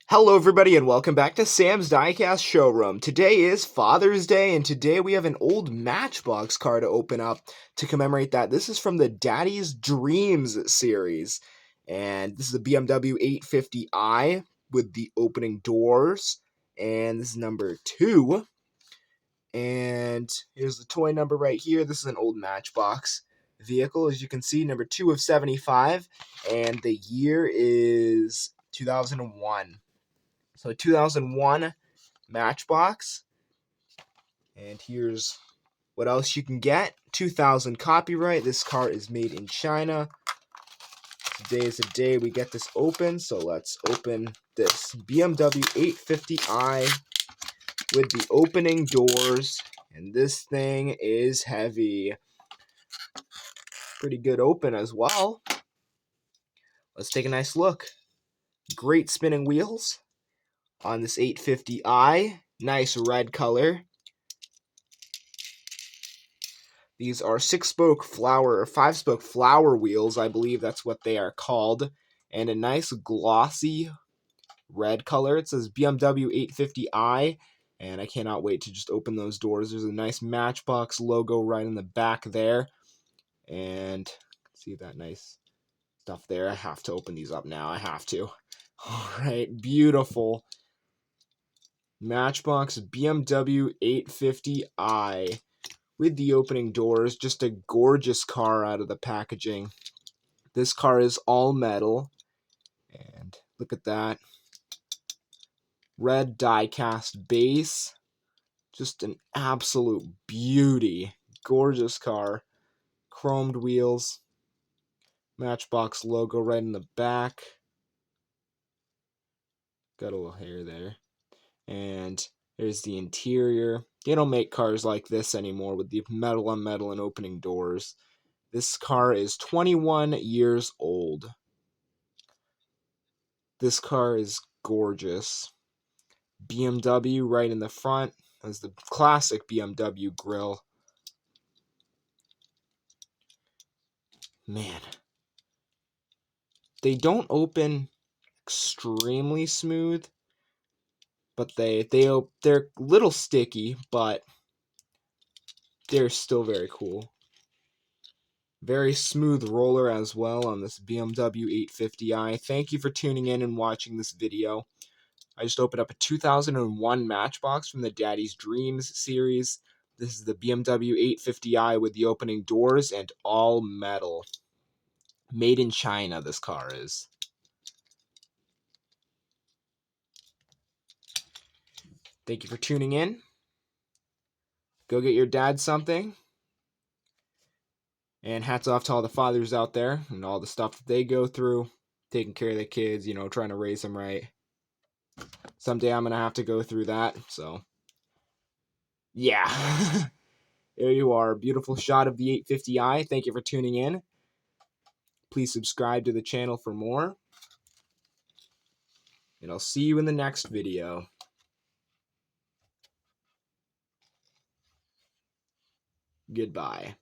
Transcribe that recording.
Hello, everybody, and welcome back to Sam's Diecast Showroom. Today is Father's Day, and today we have an old Matchbox car to open up to commemorate that. This is from the Daddy's Dreams series, and this is a BMW 850i with the opening doors, and this is number 2. And here's the toy number right here. This is an old Matchbox vehicle, as you can see, number 2 of 75, and the year is 2001. So 2001 Matchbox. And here's what else you can get. 2000 copyright. This car is made in China. Today is the day we get this open. So let's open this BMW 850i with the opening doors. And this thing is heavy. Pretty good open as well. Let's take a nice look. Great spinning wheels on this 850i. Nice red color. These are 6-spoke flower or 5-spoke flower wheels, I believe that's what they are called, and a nice glossy red color. It says BMW 850i, and I cannot wait to just open those doors. There's a nice Matchbox logo right in the back there, and see that nice stuff there. I have to open these up now. I have to. All right, beautiful Matchbox BMW 850i. With the opening doors, just a gorgeous car out of the packaging. This car is all metal, and look at that. Red die-cast base, just an absolute beauty. Gorgeous car. Chromed wheels, Matchbox logo right in the back. Got a little hair there. And there's the interior. They don't make cars like this anymore with the metal on metal and opening doors. This car is 21 years old. This car is gorgeous. BMW right in the front. Has the classic BMW grille. Man. They don't open extremely smooth, but they're a little sticky, but they're still very cool. Very smooth roller as well on this BMW 850i. Thank you for tuning in and watching this video. I just opened up a 2001 Matchbox from the Daddy's Dreams series. This is the BMW 850i with the opening doors and all metal. Made in China, this car is. Thank you for tuning in. Go get your dad something. And hats off to all the fathers out there and all the stuff that they go through. Taking care of their kids, trying to raise them right. Someday I'm going to have to go through that, so. Yeah. There you are. Beautiful shot of the 850i. Thank you for tuning in. Please subscribe to the channel for more. And I'll see you in the next video. Goodbye.